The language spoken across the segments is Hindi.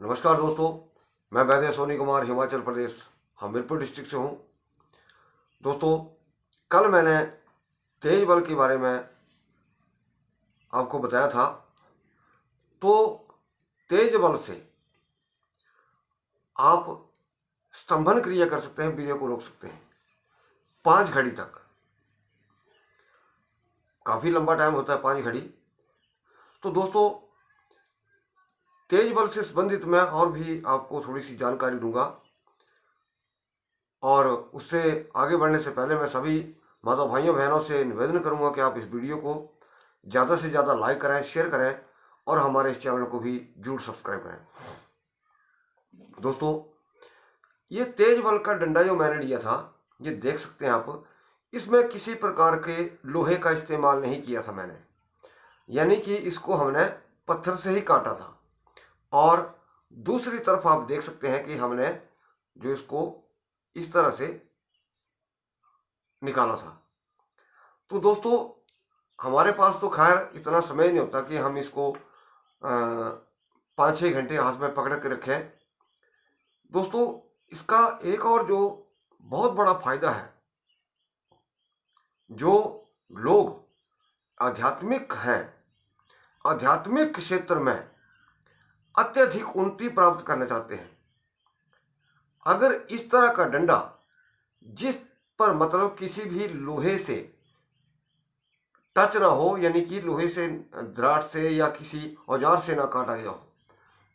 नमस्कार दोस्तों, मैं वैद्य सोनी कुमार हिमाचल प्रदेश हमीरपुर डिस्ट्रिक्ट से हूँ। दोस्तों, कल मैंने तेज बल के बारे में आपको बताया था। तो तेज बल से आप स्तंभन क्रिया कर सकते हैं, वीर्य को रोक सकते हैं 5 घड़ी तक। काफ़ी लंबा टाइम होता है 5 घड़ी। तो दोस्तों, तेज बल से संबंधित मैं और भी आपको थोड़ी सी जानकारी दूंगा, और उससे आगे बढ़ने से पहले मैं सभी माता भाइयों बहनों से निवेदन करूंगा कि आप इस वीडियो को ज़्यादा से ज़्यादा लाइक करें, शेयर करें और हमारे इस चैनल को भी जरूर सब्सक्राइब करें। दोस्तों, ये तेज बल का डंडा जो मैंने लिया था, ये देख सकते हैं आप, इसमें किसी प्रकार के लोहे का इस्तेमाल नहीं किया था मैंने, यानी कि इसको हमने पत्थर से ही काटा था। और दूसरी तरफ आप देख सकते हैं कि हमने जो इसको इस तरह से निकाला था। तो दोस्तों, हमारे पास तो खैर इतना समय नहीं होता कि हम इसको 5-6 घंटे हाथ में पकड़ के रखें। दोस्तों, इसका एक और जो बहुत बड़ा फायदा है, जो लोग आध्यात्मिक हैं, आध्यात्मिक क्षेत्र में अत्यधिक उन्नति प्राप्त करना चाहते हैं, अगर इस तरह का डंडा जिस पर मतलब किसी भी लोहे से टच ना हो, यानी कि लोहे से, दरार से या किसी औजार से ना काटा गया हो,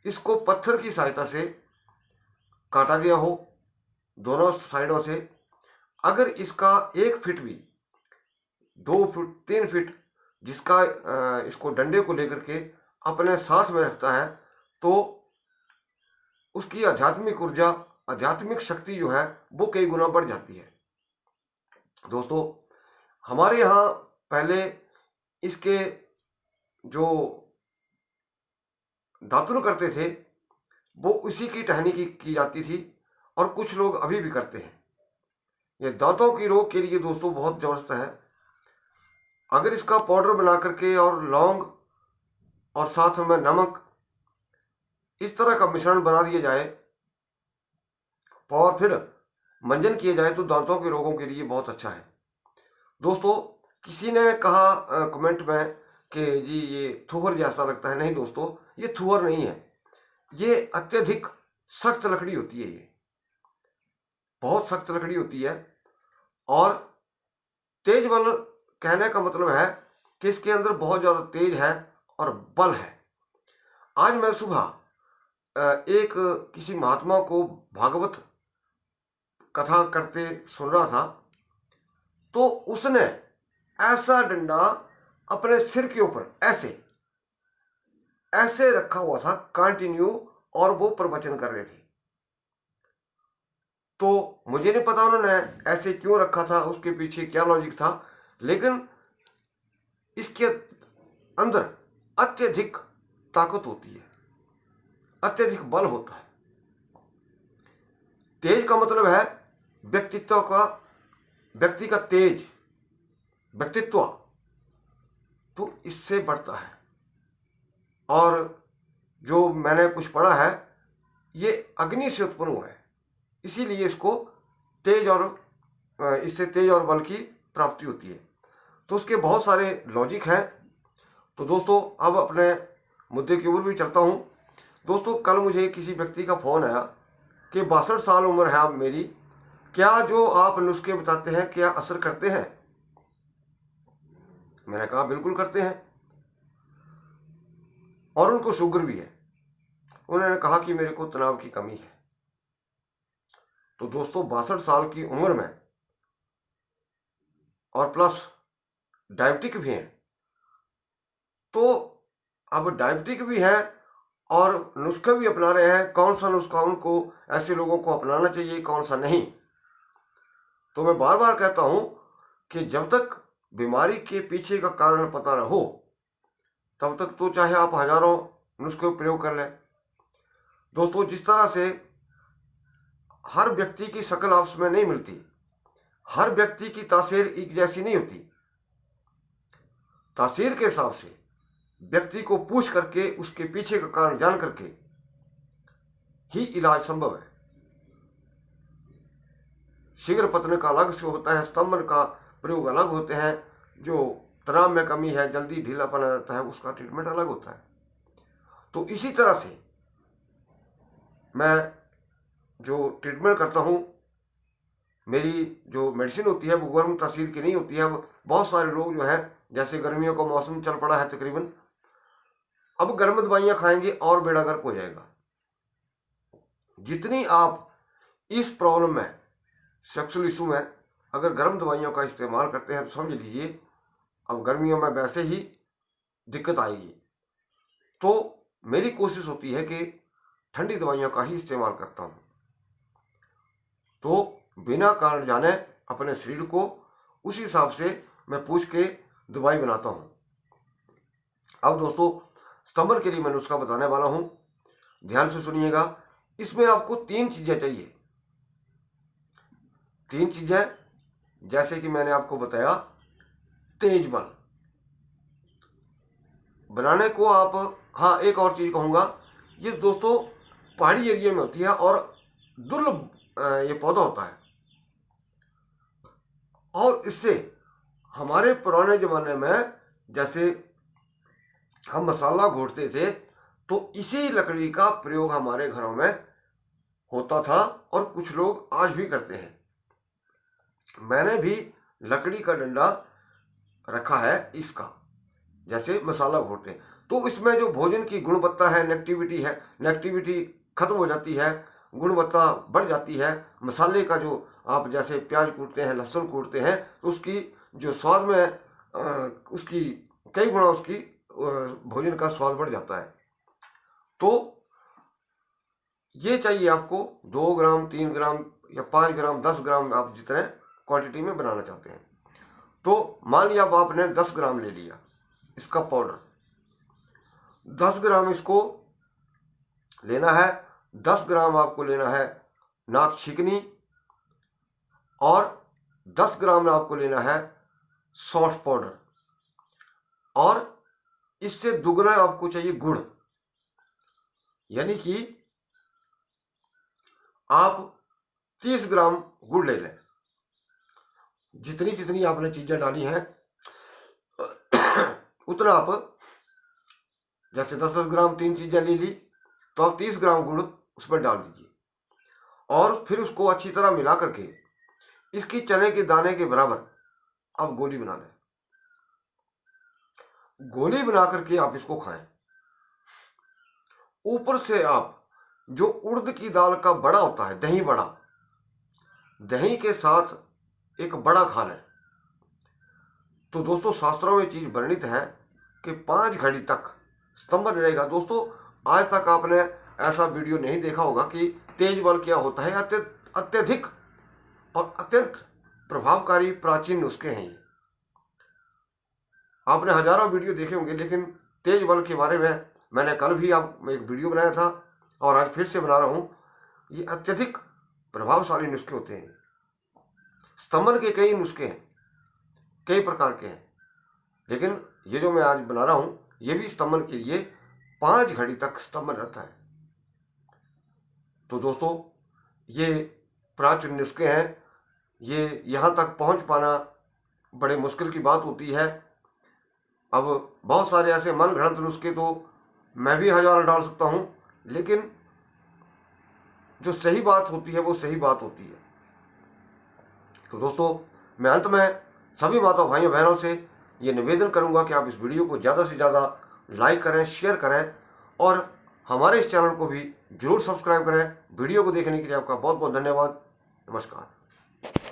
इसको पत्थर की सहायता से काटा गया हो दोनों साइडों से, अगर इसका 1 फीट भी, 2 फीट, 3 फीट जिसका इसको डंडे को लेकर के अपने साथ में रखता है, तो उसकी आध्यात्मिक ऊर्जा, आध्यात्मिक शक्ति जो है वो कई गुना बढ़ जाती है। दोस्तों, हमारे यहाँ पहले इसके जो दातुन करते थे वो उसी की टहनी की जाती थी, और कुछ लोग अभी भी करते हैं। ये दांतों की रोग के लिए दोस्तों बहुत ज़बरदस्त है। अगर इसका पाउडर बना करके और लौंग और साथ में नमक, इस तरह का मिश्रण बना दिया जाए और फिर मंजन किए जाए, तो दांतों के रोगों के लिए बहुत अच्छा है। दोस्तों, किसी ने कहा कमेंट में कि जी ये थुहर जैसा लगता है। नहीं दोस्तों, ये थुहर नहीं है, ये अत्यधिक सख्त लकड़ी होती है, ये बहुत सख्त लकड़ी होती है। और तेज बल कहने का मतलब है कि इसके अंदर बहुत ज़्यादा तेज है और बल है। आज मैं सुबह एक किसी महात्मा को भागवत कथा करते सुन रहा था, तो उसने ऐसा डंडा अपने सिर के ऊपर ऐसे ऐसे रखा हुआ था कंटिन्यू, और वो प्रवचन कर रहे थे। तो मुझे नहीं पता उन्होंने ऐसे क्यों रखा था, उसके पीछे क्या लॉजिक था, लेकिन इसके अंदर अत्यधिक ताकत होती है, अत्यधिक बल होता है। तेज का मतलब है व्यक्तित्व का, व्यक्ति का तेज व्यक्तित्व, तो इससे बढ़ता है। और जो मैंने कुछ पढ़ा है, ये अग्नि से उत्पन्न हुआ है, इसीलिए इसको तेज और इससे तेज और बल की प्राप्ति होती है। तो उसके बहुत सारे लॉजिक हैं। तो दोस्तों, अब अपने मुद्दे के ऊपर भी चलता हूँ। दोस्तों, कल मुझे किसी व्यक्ति का फ़ोन आया कि 62 साल उम्र है अब मेरी, क्या जो आप नुस्खे बताते हैं क्या असर करते हैं? मैंने कहा बिल्कुल करते हैं, और उनको शुगर भी है। उन्होंने कहा कि मेरे को तनाव की कमी है। तो दोस्तों, 62 साल की उम्र में और प्लस डायबिटिक भी हैं, तो अब डायबिटिक भी है और नुस्खा भी अपना रहे हैं, कौन सा नुस्खा उनको, ऐसे लोगों को अपनाना चाहिए, कौन सा नहीं। तो मैं बार बार कहता हूं कि जब तक बीमारी के पीछे का कारण पता न हो, तब तक तो चाहे आप हजारों नुस्खे प्रयोग कर लें। दोस्तों, जिस तरह से हर व्यक्ति की शक्ल आपस में नहीं मिलती, हर व्यक्ति की तासीर एक जैसी नहीं होती, तासीर के हिसाब से व्यक्ति को पूछ करके उसके पीछे का कारण जान करके ही इलाज संभव है। शीघ्र पतन का अलग से होता है, स्तंभन का प्रयोग अलग होते हैं, जो तनाव में कमी है, जल्दी ढीलापन आ जाता है, उसका ट्रीटमेंट अलग होता है। तो इसी तरह से मैं जो ट्रीटमेंट करता हूँ, मेरी जो मेडिसिन होती है वो गर्म तासीर की नहीं होती है। अब बहुत सारे लोग जो है, जैसे गर्मियों का मौसम चल पड़ा है तकरीबन, अब गर्म दवाइयाँ खाएंगे और बेड़ा गर्क हो जाएगा। जितनी आप इस प्रॉब्लम में, सेक्सुअल इशू में अगर गर्म दवाइयों का इस्तेमाल करते हैं तो समझ लीजिए अब गर्मियों में वैसे ही दिक्कत आएगी। तो मेरी कोशिश होती है कि ठंडी दवाइयों का ही इस्तेमाल करता हूँ। तो बिना कारण जाने अपने शरीर को उस हिसाब से मैं पूछ के दवाई बनाता हूँ। अब दोस्तों, स्तंभन के लिए मैं नुस्खा बताने वाला हूँ, ध्यान से सुनिएगा। इसमें आपको 3 चीजें चाहिए। 3 चीजें, जैसे कि मैंने आपको बताया, तेज बल बनाने को आप, हाँ एक और चीज कहूँगा, ये दोस्तों पहाड़ी एरिया में होती है और दुर्लभ ये पौधा होता है, और इससे हमारे पुराने जमाने में जैसे हम मसाला घोटते थे तो इसी लकड़ी का प्रयोग हमारे घरों में होता था, और कुछ लोग आज भी करते हैं। मैंने भी लकड़ी का डंडा रखा है इसका, जैसे मसाला घोटते, तो इसमें जो भोजन की गुणवत्ता है, नेगेटिविटी खत्म हो जाती है, गुणवत्ता बढ़ जाती है। मसाले का जो आप जैसे प्याज कूटते हैं, लहसुन कूटते हैं, तो उसकी जो स्वाद में उसकी कई गुना उसकी भोजन का स्वाद बढ़ जाता है। तो ये चाहिए आपको 2 ग्राम, 3 ग्राम या 5 ग्राम, 10 ग्राम, आप जितने क्वांटिटी में बनाना चाहते हैं। तो मान लिया अब आपने 10 ग्राम ले लिया इसका पाउडर, 10 ग्राम इसको लेना है। 10 ग्राम आपको लेना है नाक छिकनी, और 10 ग्राम आपको लेना है सौंठ पाउडर, और इससे दुगना आपको चाहिए गुड़। यानी कि आप 30 ग्राम गुड़ ले लें। जितनी जितनी आपने चीजें डाली हैं उतना आप, जैसे 10-10 ग्राम 3 चीजें ले ली, तो आप 30 ग्राम गुड़ उसमें डाल दीजिए, और फिर उसको अच्छी तरह मिला करके इसकी चने के दाने के बराबर आप गोली बना लें। गोली बना करके आप इसको खाएं। ऊपर से आप जो उड़द की दाल का बड़ा होता है, दही बड़ा, दही के साथ एक बड़ा खा लें। तो दोस्तों शास्त्रों में चीज वर्णित है कि 5 घड़ी तक स्तंभन रहेगा। दोस्तों आज तक आपने ऐसा वीडियो नहीं देखा होगा कि तेज बल क्या होता है। अत्यधिक और अत्यंत प्रभावकारी प्राचीन नुस्खे हैं ये। आपने हजारों वीडियो देखे होंगे, लेकिन तेज बल के बारे में मैंने कल भी आप एक वीडियो बनाया था और आज फिर से बना रहा हूँ। ये अत्यधिक प्रभावशाली नुस्खे होते हैं। स्तंभन के कई नुस्खे हैं, कई प्रकार के हैं, लेकिन ये जो मैं आज बना रहा हूँ ये भी स्तंभन के लिए 5 घड़ी तक स्तंभन रहता है। तो दोस्तों ये प्राचीन नुस्खे हैं, ये यहाँ तक पहुँच पाना बड़े मुश्किल की बात होती है। अब बहुत सारे ऐसे मन घड़ंत नुस्खे तो मैं भी हजारों डाल सकता हूँ, लेकिन जो सही बात होती है वो सही बात होती है। तो दोस्तों मैं अंत में सभी माताओं भाइयों बहनों से ये निवेदन करूंगा कि आप इस वीडियो को ज़्यादा से ज़्यादा लाइक करें, शेयर करें, और हमारे इस चैनल को भी जरूर सब्सक्राइब करें। वीडियो को देखने के लिए आपका बहुत बहुत धन्यवाद। नमस्कार।